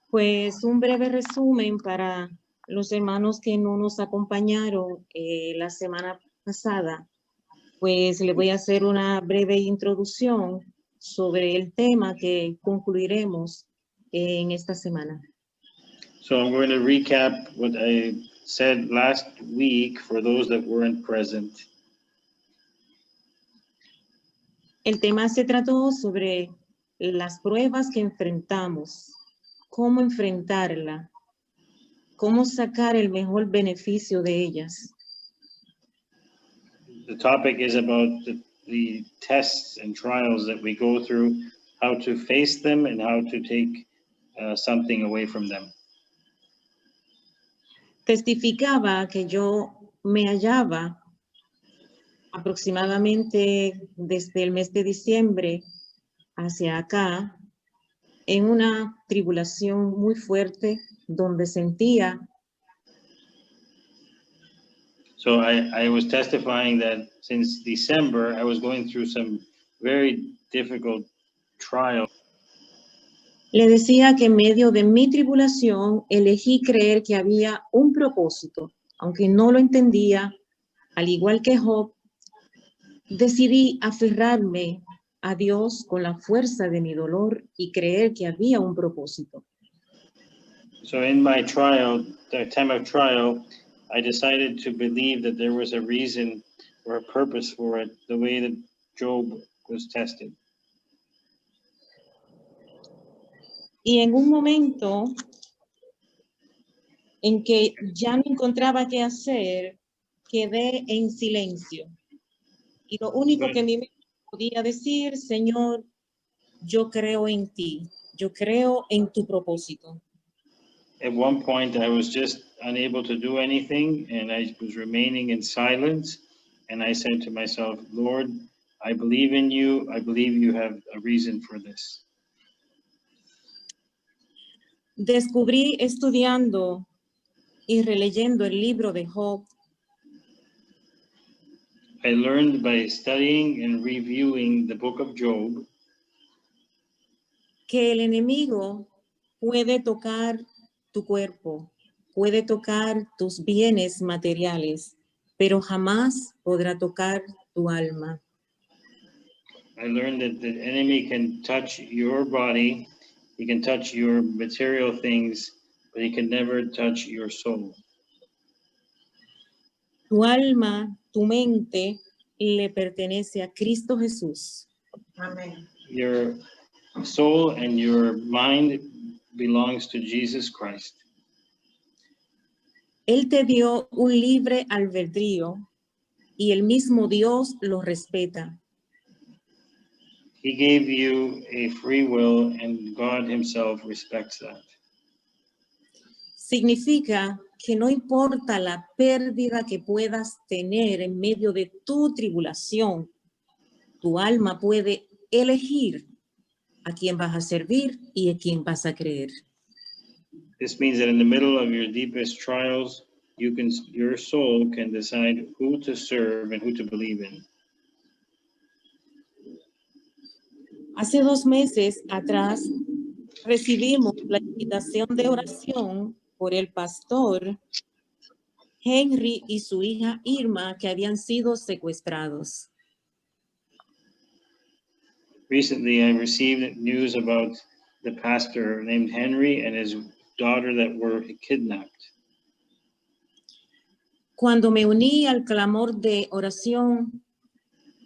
Pues un breve resumen para los hermanos que no nos acompañaron la semana pasada. Pues le voy a hacer una breve introducción sobre el tema que concluiremos en esta semana. So I'm going to recap what I said last week for those that weren't present. El tema se trató sobre las pruebas que enfrentamos, cómo enfrentarla, cómo sacar el mejor beneficio de ellas. The topic is about the tests and trials that we go through, how to face them and how to take something away from them. Testificaba que yo me hallaba aproximadamente desde el mes de diciembre hacia acá en una tribulación muy fuerte donde sentía So I was testifying that since December, I was going through some very difficult trials. Le decía que en medio de mi tribulación elegí creer que había un propósito, aunque no lo entendía, al igual que Job, decidí aferrarme a Dios con la fuerza de mi dolor y creer que había un propósito. So in my trial, the time of trial, I decided to believe that there was a reason or a purpose for it, the way that Job was tested. Y en un momento en que ya no encontraba qué hacer, quedé en silencio. Y lo único que mi mente podía decir, Señor, yo creo en ti, yo creo en tu propósito. At one point, I was just unable to do anything, and I was remaining in silence. And I said to myself, Lord, I believe in you. I believe you have a reason for this. Descubrí estudiando y releyendo el libro de Job I learned by studying and reviewing the book of Job que el enemigo puede tocar tu cuerpo, puede tocar tus bienes materiales, pero jamás podrá tocar tu alma. I learned that the enemy can touch your body, he can touch your material things, but he can never touch your soul. Tu alma, tu mente le pertenece a Cristo Jesús. Amén. Your soul and your mind belongs to Jesus Christ. Él te dio un libre albedrío y el mismo Dios lo respeta. He gave you a free will, and God himself respects that. Significa que no importa la pérdida que puedas tener en medio de tu tribulación, tu alma puede elegir a quién vas a servir y a quién vas a creer. This means that in the middle of your deepest trials, your soul can decide who to serve and who to believe in. Hace 2 meses atrás recibimos la invitación de oración por el pastor Henry y su hija Irma, que habían sido secuestrados. Recently, I received news about the pastor named Henry and his daughter that were kidnapped. Cuando me uní al clamor de oración,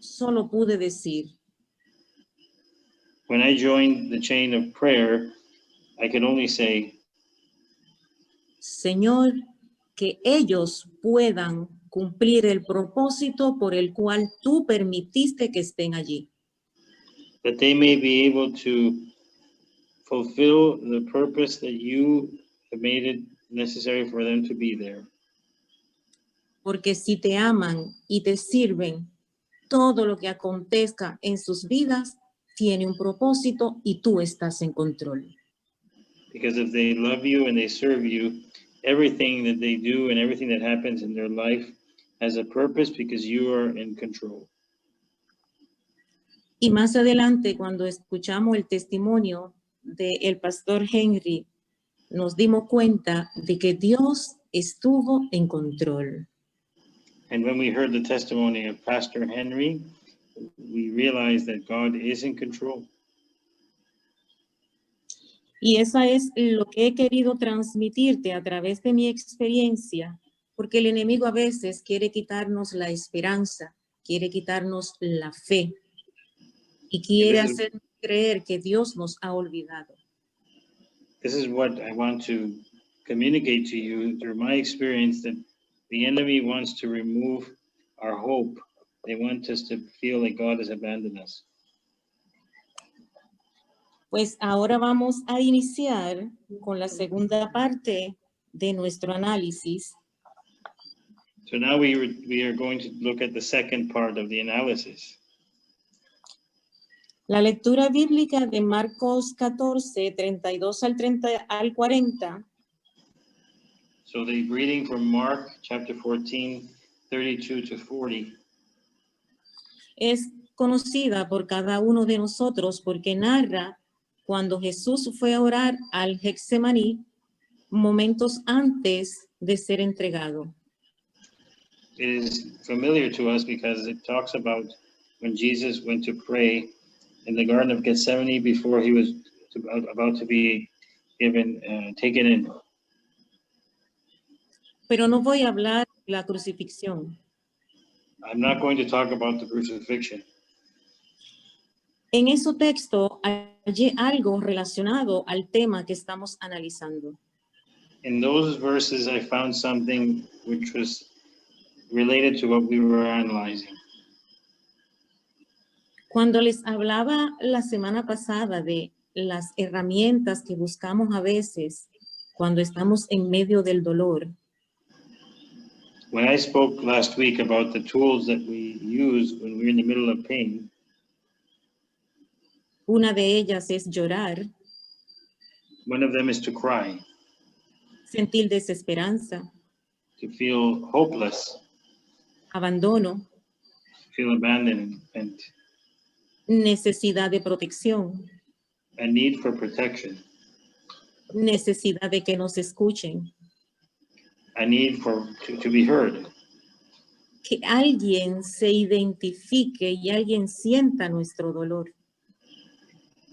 solo pude decir, When I joined the chain of prayer, I could only say, Señor, que ellos puedan cumplir el propósito por el cual tú permitiste que estén allí. that they may be able to fulfill the purpose that you have made it necessary for them to be there. Porque si te aman y te sirven, todo lo que acontezca en sus vidas tiene un propósito y tú estás en control. Because if they love you and they serve you, everything that they do and everything that happens in their life has a purpose because you are in control. Y más adelante, cuando escuchamos el testimonio del pastor Henry, nos dimos cuenta de que Dios estuvo en control. And when we heard the testimony of Pastor Henry, we realized that God is in control. Y eso es lo que he querido transmitirte a través de mi experiencia, porque el enemigo a veces quiere quitarnos la esperanza, quiere quitarnos la fe y quiere hacer creer que Dios nos ha olvidado. This is what I want to communicate to you through my experience, that the enemy wants to remove our hope. They want us to feel like God has abandoned us. Pues ahora vamos a iniciar con la segunda parte de nuestro análisis. So now we are going to look at the second part of the analysis. La lectura bíblica de Marcos 14, 32 al 40. So the reading from Mark chapter 14, 32 to 40. Es conocida por cada uno de nosotros porque narra cuando Jesús fue a orar al Getsemaní momentos antes de ser entregado. It is familiar to us because it talks about when Jesus went to pray in the Garden of Gethsemane before he was about to be taken in. Pero no voy a hablar de la crucifixión. I'm not going to talk about the crucifixion. En ese texto hallé algo relacionado al tema que estamos analizando. In those verses, I found something which was related to what we were analyzing. Cuando les hablaba la semana pasada de las herramientas que buscamos a veces cuando estamos en medio del dolor, When I spoke last week about the tools that we use when we're in the middle of pain, una de ellas es llorar, one of them is to cry, sentir desesperanza, to feel hopeless, abandono, feel abandoned, and necesidad de protección, a need for protection, necesidad de que nos escuchen, a need to be heard, que alguien se identifique y alguien sienta nuestro dolor.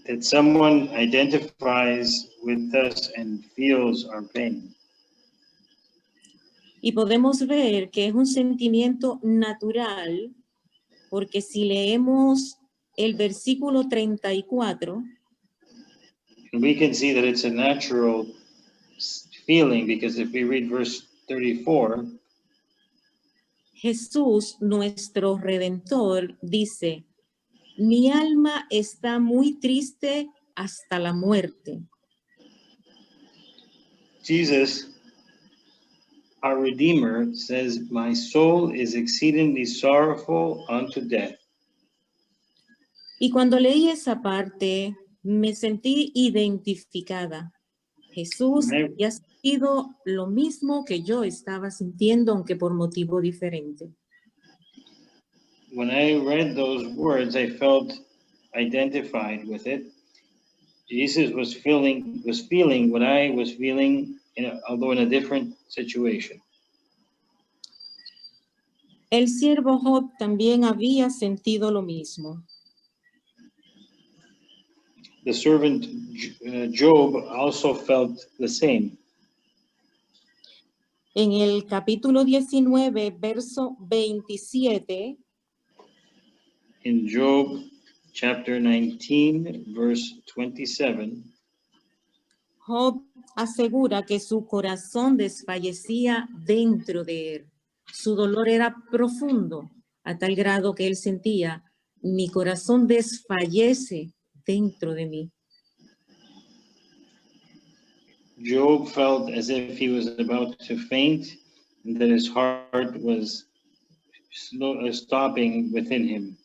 that someone identifies with us and feels our pain. Y podemos ver que es un sentimiento natural, porque si leemos el versículo 34, And we can see that it's a natural feeling, because if we read verse 34, Jesús, nuestro Redentor, dice, mi alma está muy triste hasta la muerte. Jesus, our Redeemer, says, my soul is exceedingly sorrowful unto death. Y cuando leí esa parte, me sentí identificada. Jesús había sentido lo mismo que yo estaba sintiendo, aunque por motivo diferente. When I read those words, I felt identified with it. Jesus was feeling what I was feeling, although in a different situation. El siervo Job también había sentido lo mismo. The servant Job also felt the same. En el capítulo 19, verso 27, In Job chapter 19, verse 27, Job asegura que su corazón desfallecía dentro de él. Su dolor era profundo, a tal grado que él sentía, mi corazón desfallece dentro de mí. Job felt as if he was about to faint, and that his heart was stopping within him.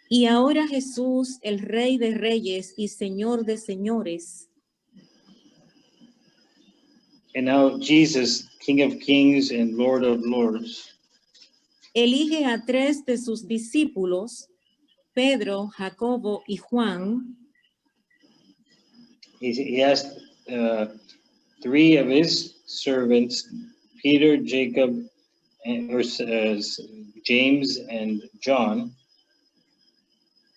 Y ahora Jesús, el Rey de Reyes y Señor de Señores, And now Jesus, King of Kings and Lord of Lords, elige a 3 de sus discípulos, Pedro, Jacobo y Juan, he asked three of his servants, Peter, Jacob, James, and John.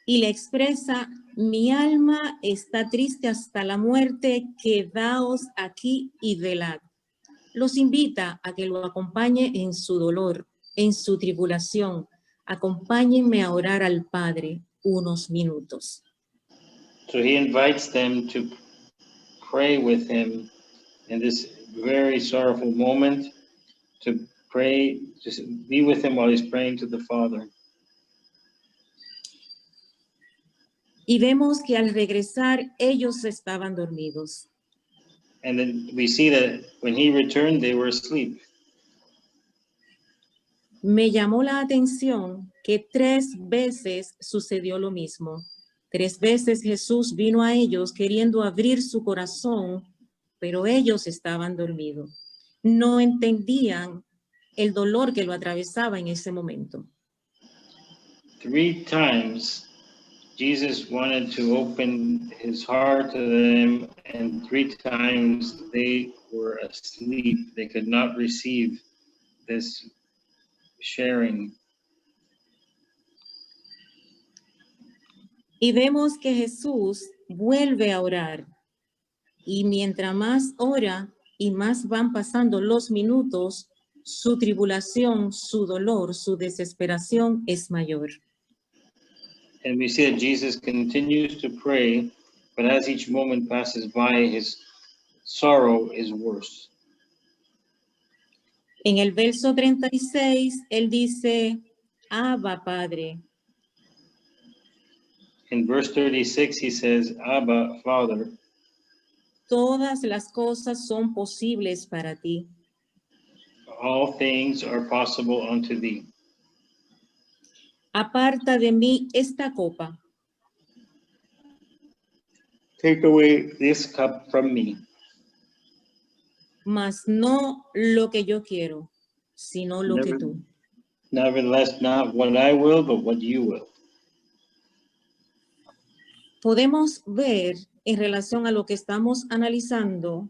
Y le expresa, mi alma está triste hasta la muerte, quedaos aquí y velad. Los invita a que lo acompañe en su dolor, en su tribulación. Acompáñenme a orar al Padre unos minutos. So he invites them to pray with him in this very sorrowful moment, to pray, to be with him while he's praying to the Father. Y vemos que al regresar ellos estaban dormidos. And then we see that when he returned, they were asleep. Me llamó la atención que 3 veces sucedió lo mismo. 3 veces Jesús vino a ellos queriendo abrir su corazón, pero ellos estaban dormidos. No entendían el dolor que lo atravesaba en ese momento. 3 times Jesus wanted to open his heart to them, and 3 times they were asleep. They could not receive this sharing. Y vemos que Jesús vuelve a orar. Y mientras más ora y más van pasando los minutos, su tribulación, su dolor, su desesperación es mayor. And we see that Jesus continues to pray, but as each moment passes by, his sorrow is worse. En el verso 36, él dice, Abba, Padre. In verse 36, he says, Abba, Father, Todas las cosas son posibles para ti. all things are possible unto thee. Aparta de mí esta copa, Take away this cup from me, mas no lo que yo quiero, sino lo que tú. nevertheless, not what I will, but what you will. Podemos ver en relación a lo que estamos analizando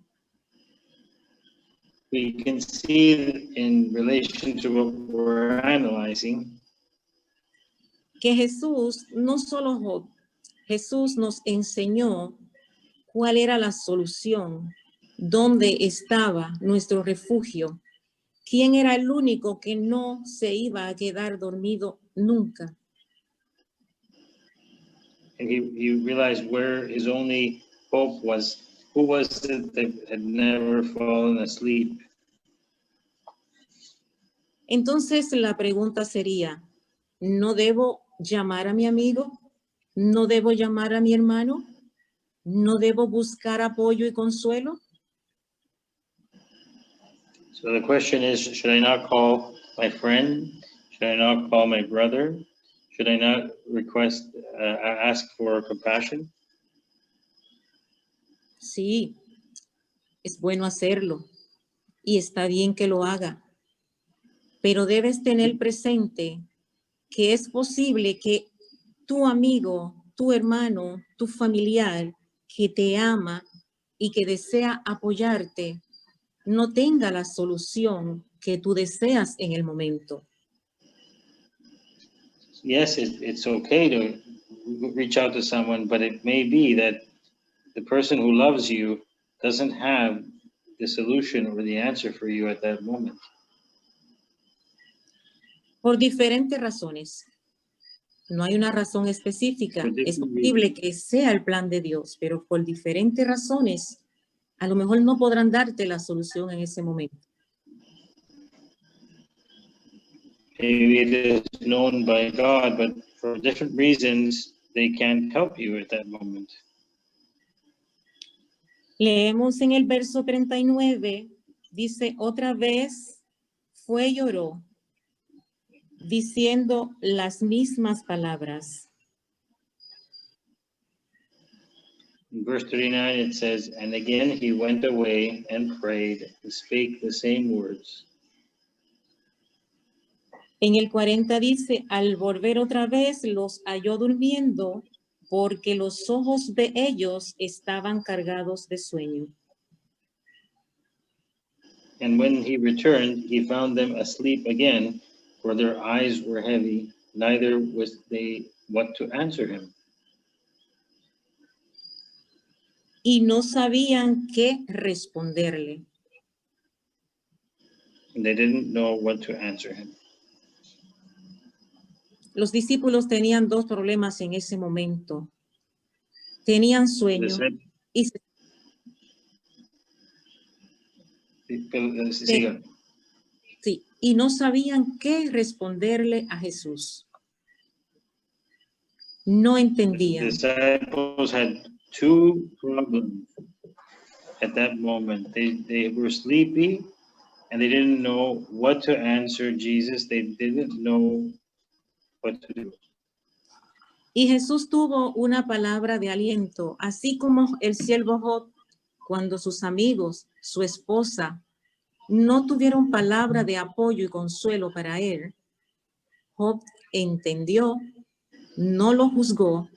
We can see in relation to what we're analyzing que Jesús, no solo Job, Jesús nos enseñó cuál era la solución, dónde estaba nuestro refugio, quién era el único que no se iba a quedar dormido nunca. and he realized where his only hope was. Who was it that had never fallen asleep? Entonces la pregunta sería, ¿no debo llamar a mi amigo? ¿No debo llamar a mi hermano? ¿No debo buscar apoyo y consuelo? So the question is, should I not call my friend? Should I not call my brother? Should I not ask for compassion? Sí, es bueno hacerlo y está bien que lo haga, pero debes tener presente que es posible que tu amigo, tu hermano, tu familiar que te ama y que desea apoyarte no tenga la solución que tú deseas en el momento. Yes, it's okay to reach out to someone, but it may be that the person who loves you doesn't have the solution or the answer for you at that moment. Por diferentes razones. No hay una razón específica. Es posible que sea el plan de Dios, pero por diferentes razones, a lo mejor no podrán darte la solución en ese momento. Maybe it is known by God, but for different reasons, they can't help you at that moment. Leemos en el verso 39, dice, otra vez fue y lloró, diciendo las mismas palabras. In verse 39, it says, and again he went away and prayed and spake the same words. En el 40 dice, al volver otra vez los halló durmiendo porque los ojos de ellos estaban cargados de sueño. And when he returned, he found them asleep again, for their eyes were heavy, neither was they what to answer him. Y no sabían qué responderle. And they didn't know what to answer him. Los discípulos tenían dos problemas en ese momento. Tenían sueño y no sabían qué responderle a Jesús. No entendían. The disciples had two problems at that moment. They were sleepy and they didn't know what to answer Jesus. They didn't know what to do. Y Jesús tuvo una palabra de aliento, así como el siervo Job, cuando sus amigos, su esposa, no tuvieron palabra de apoyo y consuelo para él. Job entendió, no lo juzgó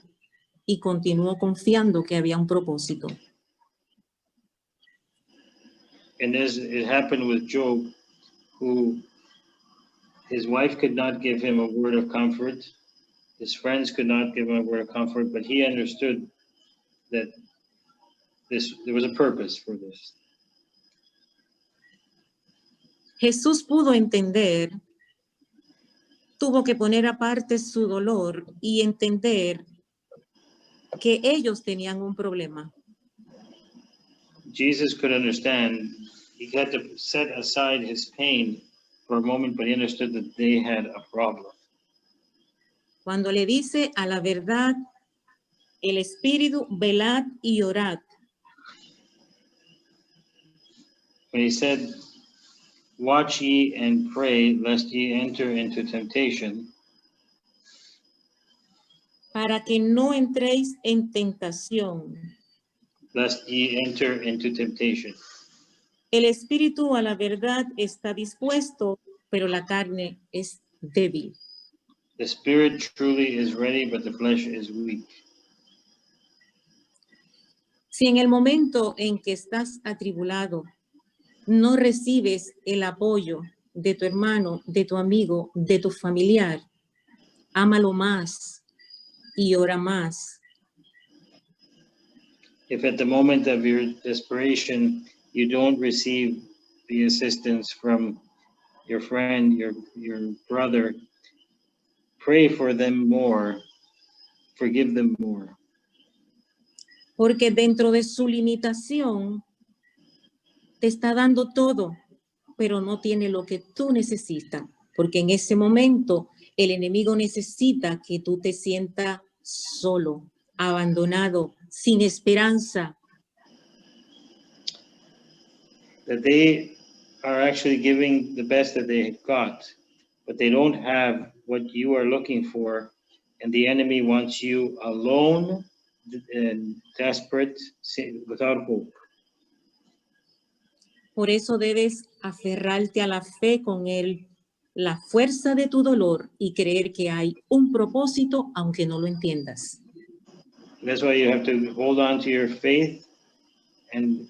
y continuó confiando que había un propósito. And as it happened with Job, who his wife could not give him a word of comfort, his friends could not give him a word of comfort, but he understood that there was a purpose for this. Jesús pudo entender, tuvo que poner aparte su dolor y entender que ellos tenían un problema. Jesus could understand. He had to set aside his pain for a moment, but he understood that they had a problem. Cuando le dice a la verdad, el espíritu, velad y orad. When he said, watch ye and pray, lest ye enter into temptation. Para que no entréis en tentación. Lest ye enter into temptation. El espíritu a la verdad está dispuesto, pero la carne es débil. The spirit truly is ready, but the flesh is weak. Si en el momento en que estás atribulado, no recibes el apoyo de tu hermano, de tu amigo, de tu familiar, ámalo más y ora más. If at the moment of your desperation, you don't receive the assistance from your friend, your brother, pray for them more, forgive them more. Porque dentro de su limitación, te está dando todo, pero no tiene lo que tú necesitas. Porque en ese momento, el enemigo necesita que tú te sientas solo, abandonado, sin esperanza. That they are actually giving the best that they got, but they don't have what you are looking for, and the enemy wants you alone and desperate, without hope. Por eso debes aferrarte a la fe con él, la fuerza de tu dolor y creer que hay un propósito aunque no lo entiendas. That's why you have to hold on to your faith and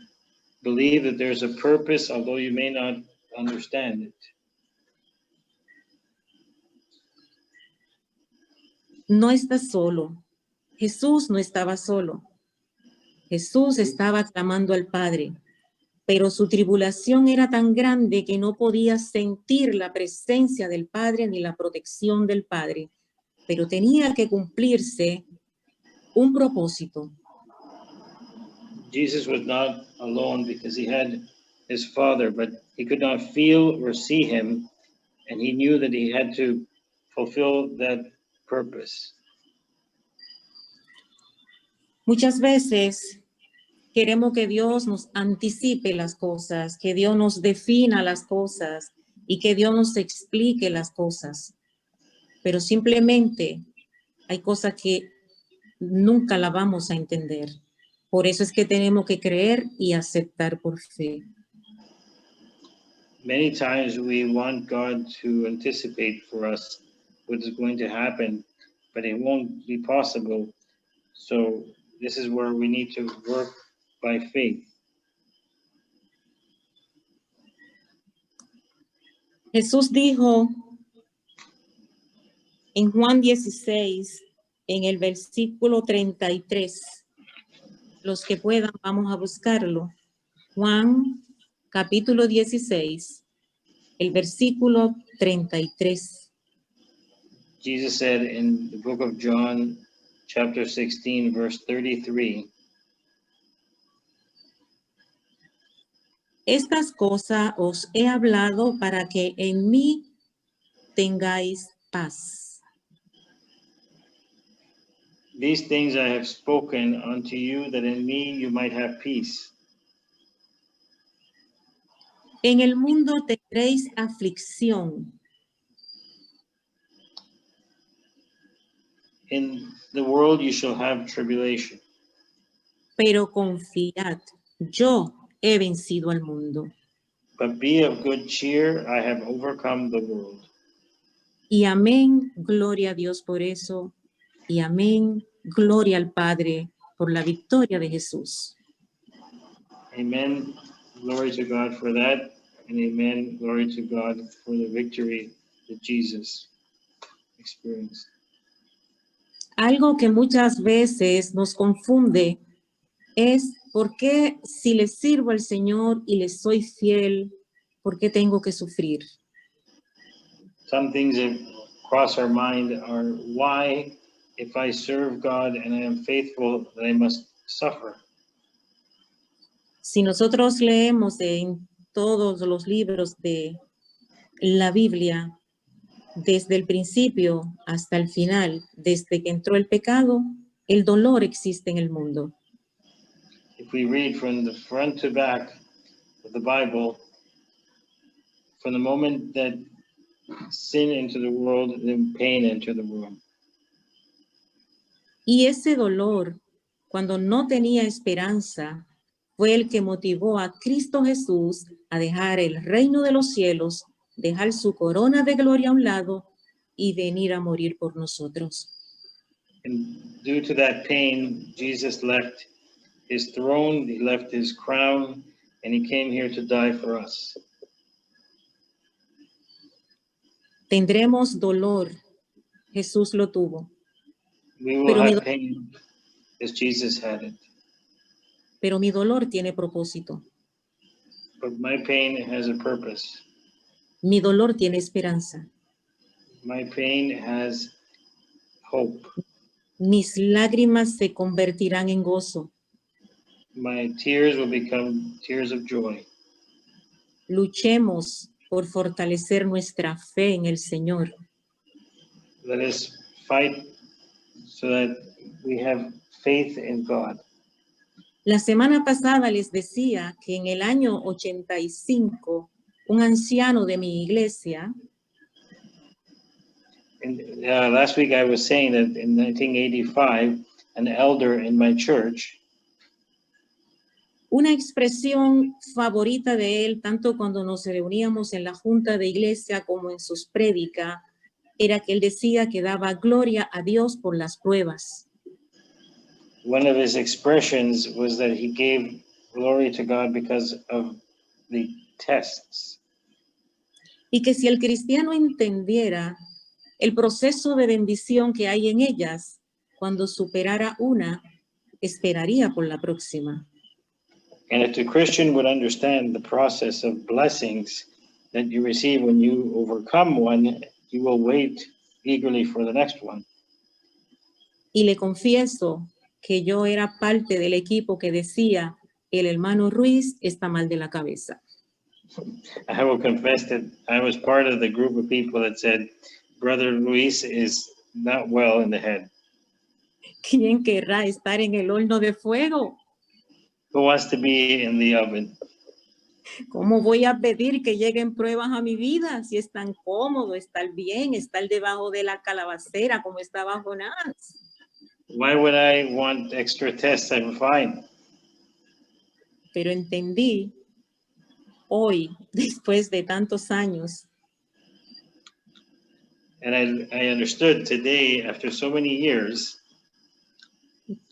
believe that there's a purpose, although you may not understand it. No estás solo. Jesús no estaba solo. Jesús estaba clamando al Padre, pero su tribulación era tan grande que no podía sentir la presencia del Padre ni la protección del Padre, pero tenía que cumplirse un propósito. Jesus was not alone because he had his Father, but he could not feel or see him, and he knew that he had to fulfill that purpose. Muchas veces queremos que Dios nos anticipe las cosas, que Dios nos defina las cosas y que Dios nos explique las cosas. Pero simplemente hay cosas que nunca la vamos a entender. Por eso es que tenemos que creer y aceptar por fe. Many times we want God to anticipate for us what is going to happen, but it won't be possible. So this is where we need to work by faith. Jesús dijo en Juan 16, en el versículo 33, los que puedan, vamos a buscarlo. Juan capítulo 16, el versículo 33. Jesus said in the book of John, chapter 16, verse 33, Estas cosas os he hablado para que en mí tengáis paz. these things I have spoken unto you, that in me you might have peace. En el mundo tendréis aflicción, In the world you shall have tribulation, pero confiad, yo he vencido al mundo. but be of good cheer, I have overcome the world. Y amén, gloria a Dios por eso. Y amén, gloria al Padre por la victoria de Jesús. Amen. Glory to God for that. And amen. Glory to God for the victory that Jesus experienced. Algo que muchas veces nos confunde es por qué si le sirvo al Señor y le soy fiel, ¿por qué tengo que sufrir? Some things that cross our mind are why, if I serve God and I am faithful, that I must suffer. Si nosotros leemos en todos los libros de la Biblia, desde el principio hasta el final, desde que entró el pecado, el dolor existe en el mundo. If we read from the front to back of the Bible, from the moment that sin entered the world, then pain entered the world. Y ese dolor, cuando no tenía esperanza, fue el que motivó a Cristo Jesús a dejar el reino de los cielos, dejar su corona de gloria a un lado y venir a morir por nosotros. And due to that pain, Jesus left his throne, he left his crown, and he came here to die for us. Tendremos dolor, Jesús lo tuvo, We will Pero mi have do- pain as Jesus had it. pero mi dolor tiene propósito, But my pain has a purpose. mi dolor tiene esperanza, My pain has hope. mis lágrimas se convertirán en gozo. My tears will become tears of joy. Luchemos por fortalecer nuestra fe en el Señor. Let us fight so that we have faith in God. La semana pasada les decía que en el año 85, un anciano de mi iglesia And last week I was saying that in 1985, an elder in my church, una expresión favorita de él, tanto cuando nos reuníamos en la junta de iglesia como en sus prédicas, era que él decía que daba gloria a Dios por las pruebas. one of his expressions was that he gave glory to God because of the tests. Y que si el cristiano entendiera el proceso de bendición que hay en ellas, cuando superara una, esperaría por la próxima. And if the Christian would understand the process of blessings that you receive when you overcome one, you will wait eagerly for the next one. Y le confieso que yo era parte del equipo que decía, el hermano Ruiz está mal de la cabeza. I will confess that I was part of the group of people that said, Brother Luis is not well in the head. ¿Quién querrá estar en el horno de fuego? Who wants to be in the oven? ¿Cómo voy a pedir que lleguen pruebas a mi vida si es tan cómodo estar bien, estar debajo de la calabacera como estaba Jonás? Why would I want extra tests? I'm fine. Pero entendí hoy, después de tantos años, And I understood today, after so many years,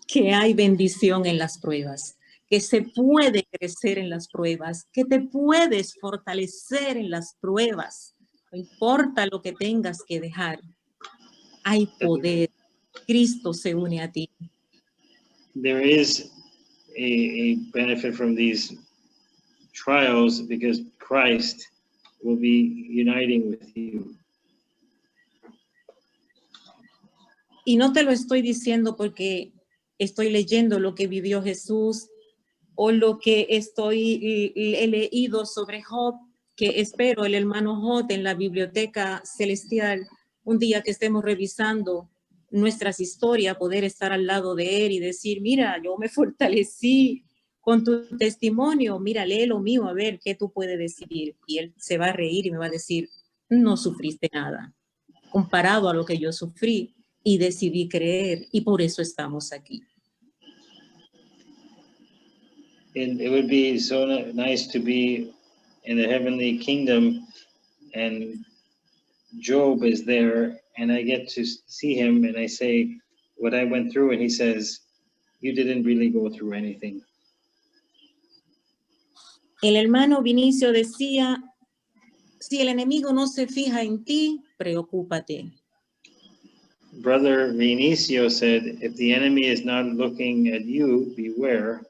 que hay bendición en las pruebas, que se puede crecer en las pruebas, que te puedes fortalecer en las pruebas. No importa lo que tengas que dejar, hay poder. Cristo se une a ti. There is a benefit from these trials because Christ will be uniting with you. Y no te lo estoy diciendo porque estoy leyendo lo que vivió Jesús o lo que he leído sobre Job, que espero el hermano Job en la biblioteca celestial, un día que estemos revisando nuestras historias, poder estar al lado de él y decir, mira, yo me fortalecí con tu testimonio, mira, lee lo mío, a ver qué tú puedes decir. Y él se va a reír y me va a decir, no sufriste nada, comparado a lo que yo sufrí, y decidí creer, y por eso estamos aquí. And it would be so nice to be in the heavenly kingdom and Job is there and I get to see him and I say what I went through and he says, you didn't really go through anything. El hermano Vinicio decía, si el enemigo no se fija en ti, preocúpate. Brother Vinicio said, if the enemy is not looking at you, beware.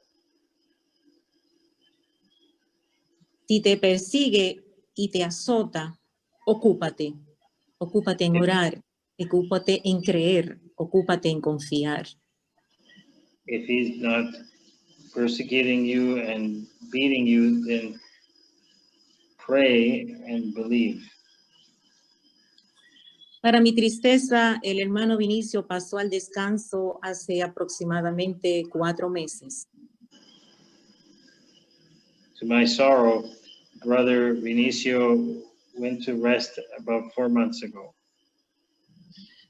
Si te persigue y te azota, ocúpate. Ocúpate en orar, ocúpate en creer, ocúpate en confiar. If he's not persecuting you and beating you, then pray and believe. Para mi tristeza, el hermano Vinicio pasó al descanso hace aproximadamente 4 meses. To my sorrow, Brother Vinicio went to rest about 4 months ago.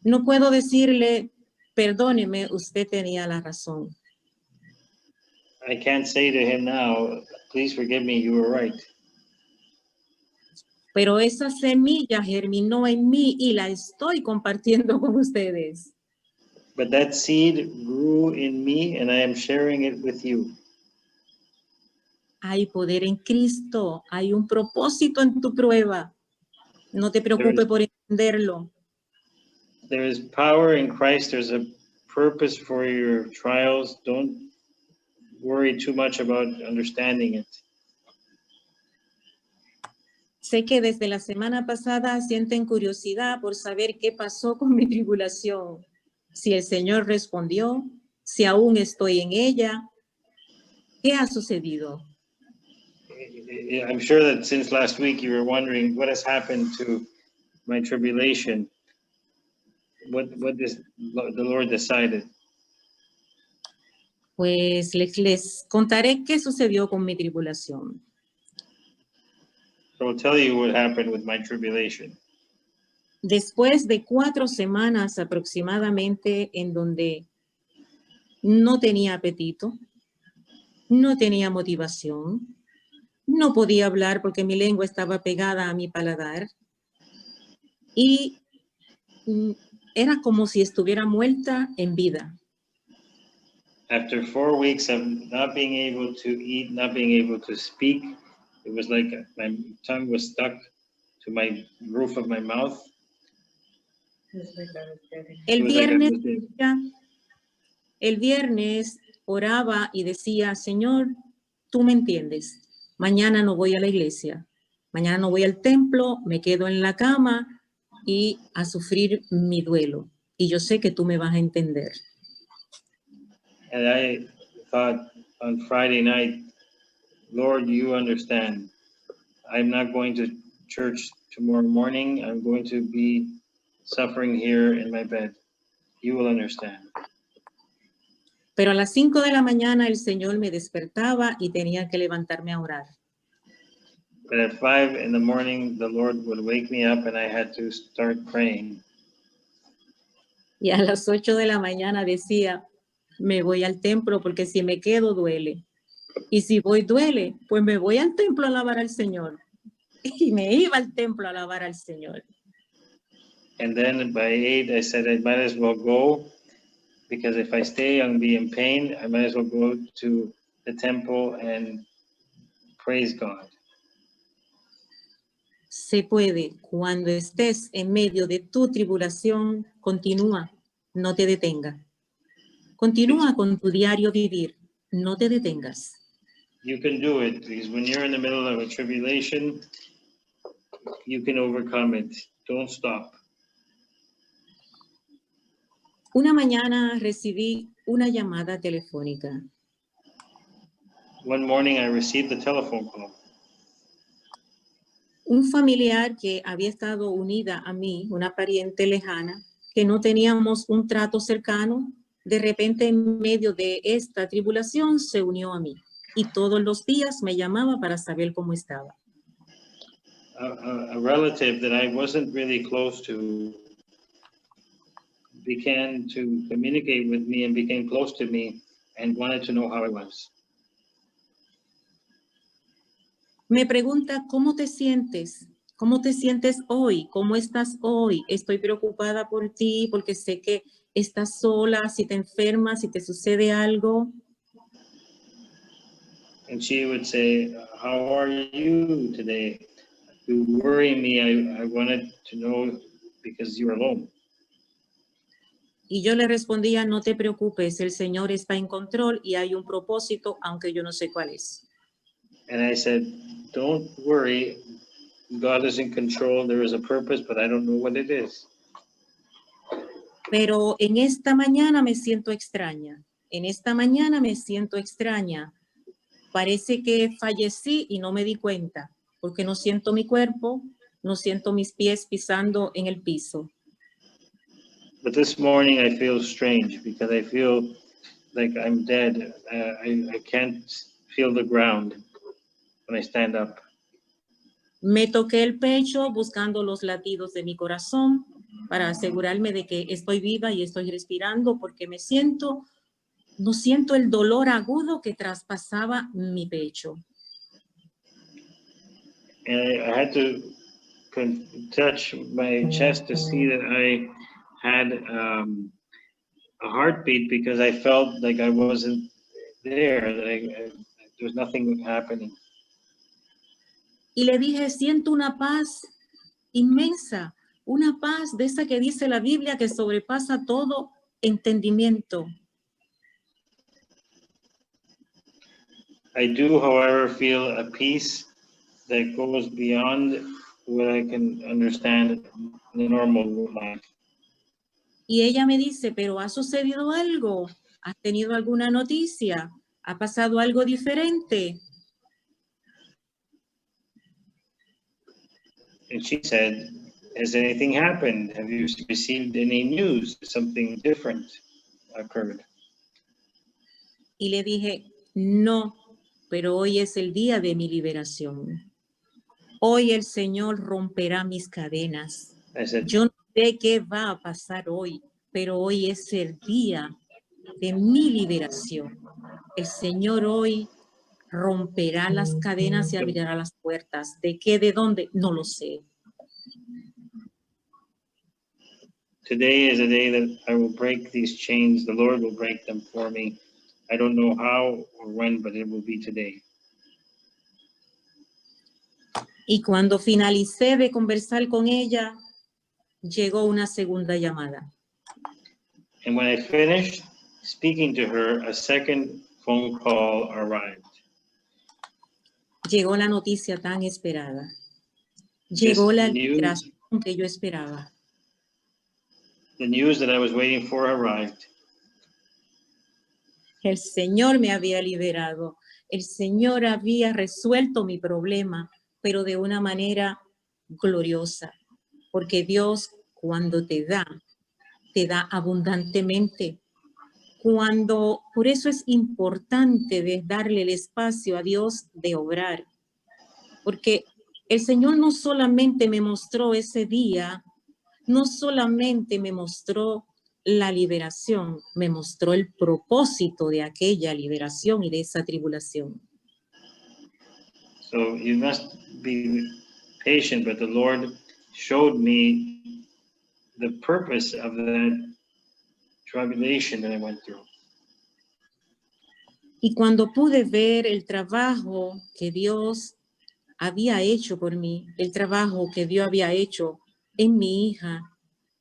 No puedo decirle, perdóneme, usted tenía la razón. I can't say to him now, please forgive me, you were right. Pero esa semilla germinó en mí y la estoy compartiendo con ustedes. But that seed grew in me and I am sharing it with you. Hay poder en Cristo, hay un propósito en tu prueba. No te preocupes por entenderlo. There is power in Christ. There's a purpose for your trials. Don't worry too much about understanding it. Sé que desde la semana pasada sienten curiosidad por saber qué pasó con mi tribulación. Si el Señor respondió, si aún estoy en ella, ¿qué ha sucedido? I'm sure that since last week you were wondering what has happened to my tribulation. What is the Lord decided? Pues les contaré qué sucedió con mi tribulación. So I'll tell you what happened with my tribulation. Después de 4 semanas aproximadamente en donde no tenía apetito, no tenía motivación, no podía hablar porque mi lengua estaba pegada a mi paladar y era como si estuviera muerta en vida. After 4 weeks of not being able to eat, not being able to speak, it was like my tongue was stuck to my roof of my mouth. El viernes oraba y decía, Señor, tú me entiendes. Mañana no voy a la iglesia, mañana no voy al templo, me quedo en la cama y a sufrir mi duelo. Y yo sé que tú me vas a entender. And I thought on Friday night, Lord, you understand. I'm not going to church tomorrow morning. I'm going to be suffering here in my bed. You will understand. Pero a las 5 de la mañana el Señor me despertaba y tenía que levantarme a orar. But at 5 in the morning, the Lord would wake me up and I had to start praying. Y a las 8 de la mañana decía, me voy al templo porque si me quedo duele. Y si voy duele, pues me voy al templo a alabar al Señor. Y me iba al templo a alabar al Señor. And then by 8, I said I might as well go because if I stay and be in pain, I might as well go to the temple and praise God. Se puede. Cuando estés en medio de tu tribulación, continúa, no te detenga. Continúa con tu diario vivir, no te detengas. You can do it, because when you're in the middle of a tribulation, you can overcome it. Don't stop. Una mañana recibí una llamada telefónica. One morning I received a telephone call. Un familiar que había estado unida a mí, una pariente lejana, que no teníamos un trato cercano, de repente en medio de esta tribulación se unió a mí y todos los días me llamaba para saber cómo estaba. A relative that I wasn't really close to began to communicate with me and became close to me and wanted to know how I was. Me pregunta, ¿cómo te sientes? ¿Cómo te sientes hoy? ¿Cómo estás hoy? Estoy preocupada por ti porque sé que estás sola, si te enfermas, si te sucede algo. And she would say, how are you today? You worry me. I wanted to know because you're alone. Y yo le respondía, no te preocupes, el Señor está en control y hay un propósito, aunque yo no sé cuál es. And I said, don't worry. God is in control. There is a purpose, but I don't know what it is. Pero en esta mañana me siento extraña. En esta mañana me siento extraña. Parece que fallecí y no me di cuenta, porque no siento mi cuerpo, no siento mis pies pisando en el piso. But this morning I feel strange because I feel like I'm dead. I can't feel the ground when I stand up. Me toqué el pecho buscando los latidos de mi corazón para asegurarme de que estoy viva y estoy respirando porque no siento el dolor agudo que traspasaba mi pecho. And I had to touch my chest to see that I had a heartbeat because I felt like I wasn't there, that there was nothing happening. Y le dije, siento una paz inmensa, una paz de esa que dice la Biblia que sobrepasa todo entendimiento. I do, however, feel a peace that goes beyond what I can understand in the normal life. Y ella me dice, pero ¿ha sucedido algo? ¿Has tenido alguna noticia? ¿Ha pasado algo diferente? And she said, has anything happened? Have you received any news? Something different occurred? Y le dije, no, pero hoy es el día de mi liberación. Hoy el Señor romperá mis cadenas. I said, Yo no sé qué va a pasar hoy, pero hoy es el día de mi liberación. El Señor hoy romperá las cadenas y abrirá las puertas. ¿De qué, de dónde? No lo sé. today is a day that I will break these chains. The Lord will break them for me. I don't know how or when, but it will be today. Y cuando finalicé de conversar con ella, llegó una segunda llamada. And when I finished speaking to her, a second phone call arrived. Llegó la noticia tan esperada. Llegó la liberación que yo esperaba. The news that I was waiting for arrived. El Señor me había liberado. El Señor había resuelto mi problema, pero de una manera gloriosa. Porque Dios, cuando te da abundantemente. Por eso es importante darle el espacio a Dios de obrar. Porque el Señor no solamente me mostró ese día, no solamente me mostró la liberación, me mostró el propósito de aquella liberación y de esa tribulación. So you must be patient, but the Lord showed me the purpose of that tribulation that I went through. Y cuando pude ver el trabajo que Dios había hecho por mí, el trabajo que Dios había hecho en mi hija,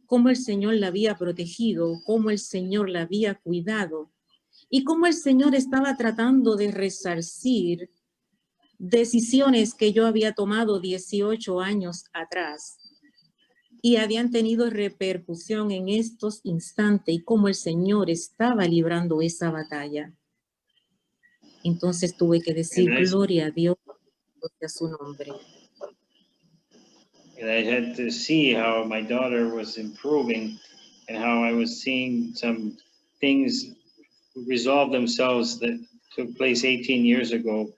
cómo el Señor la había protegido, cómo el Señor la había cuidado y cómo el Señor estaba tratando de resarcir decisiones que yo había tomado 18 años atrás y habían tenido repercusión en estos instantes y cómo el Señor estaba librando esa batalla. Entonces tuve que decir, gloria a Dios, a su nombre. And I had to see how my daughter was improving and how I was seeing some things resolve themselves that took place 18 years ago.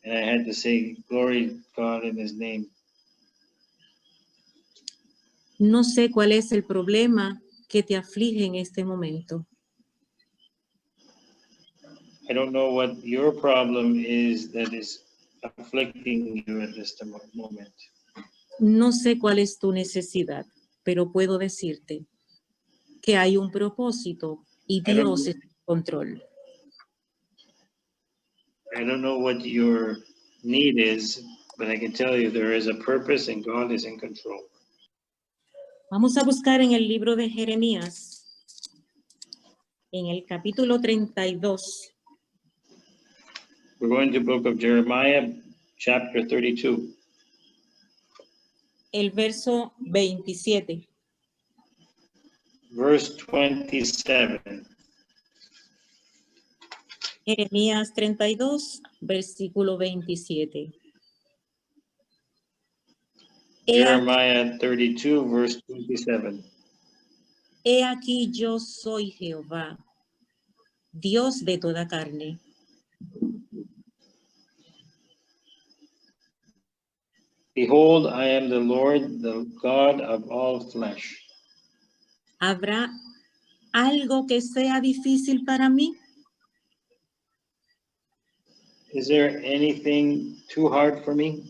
And I had to say, glory to God in his name. No sé cuál es el problema que te aflige en este momento. I don't know what your problem is that is afflicting you at this moment. No sé cuál es tu necesidad, pero puedo decirte que hay un propósito y Dios está en control. I don't know what your need is, but I can tell you there is a purpose and God is in control. Vamos a buscar en el libro de Jeremías, en el capítulo 32. We're going to the book of Jeremiah, chapter 32. El verso 27. Verse 27. Jeremías 32, versículo 27. Jeremiah 32, verse 27. He aquí yo soy Jehová, Dios de toda carne. Behold, I am the Lord, the God of all flesh. ¿Habrá algo que sea difícil para mí? Is there anything too hard for me?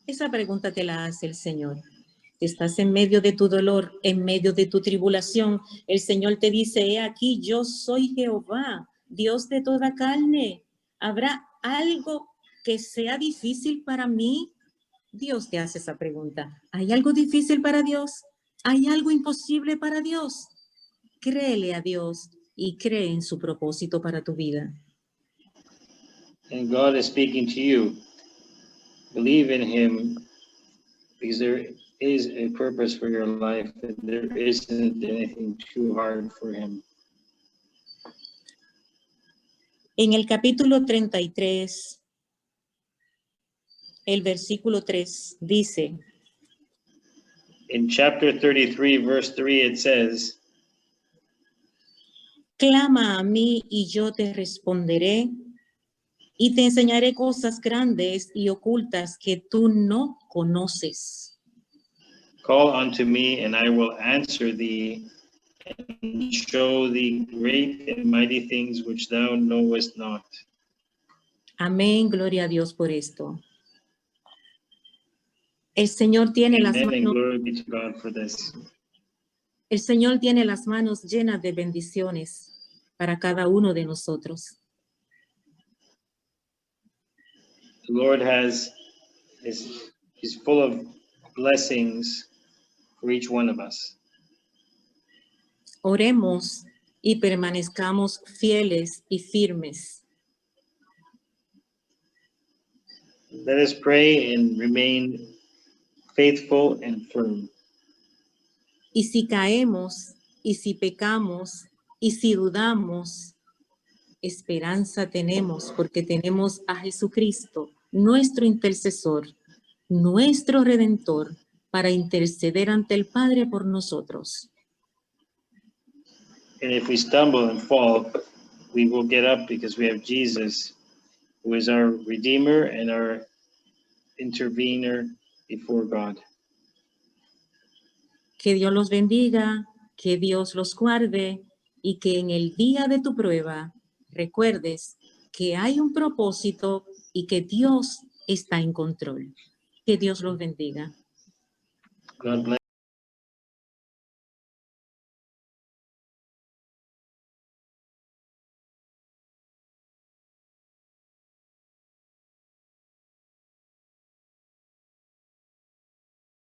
Esa pregunta te la hace el Señor. Estás en medio de tu dolor, en medio de tu tribulación. El Señor te dice, he aquí, yo soy Jehová, Dios de toda carne. ¿Habrá algo que sea difícil para mí? Dios te hace esa pregunta. ¿Hay algo difícil para Dios? ¿Hay algo imposible para Dios? Créele a Dios y cree en su propósito para tu vida. And God is speaking to you. Believe in him, because there is a purpose for your life, and there isn't anything too hard for him. En el capítulo 33, el versículo 3 dice, In chapter 33, verse 3, it says, clama a mí y yo te responderé y te enseñaré cosas grandes y ocultas que tú no conoces. call unto me, and I will answer thee, and show thee great and mighty things which thou knowest not. Amén, gloria a Dios por esto. El Señor tiene las Amen, and manos, glory be to God for this. el Señor tiene las manos llenas de bendiciones para cada uno de nosotros. The Lord is full of blessings for each one of us. Oremos y permanezcamos fieles y firmes. Let us pray and remain faithful and firm. Y si caemos, y si pecamos, y si dudamos, esperanza tenemos porque tenemos a Jesucristo, nuestro intercesor, nuestro Redentor, para interceder ante el Padre por nosotros. And if we stumble and fall, we will get up because we have Jesus, who is our Redeemer and our intervener before God. Que Dios los bendiga, que Dios los guarde y que en el día de tu prueba recuerdes que hay un propósito y que Dios está en control. Que Dios los bendiga. God bless.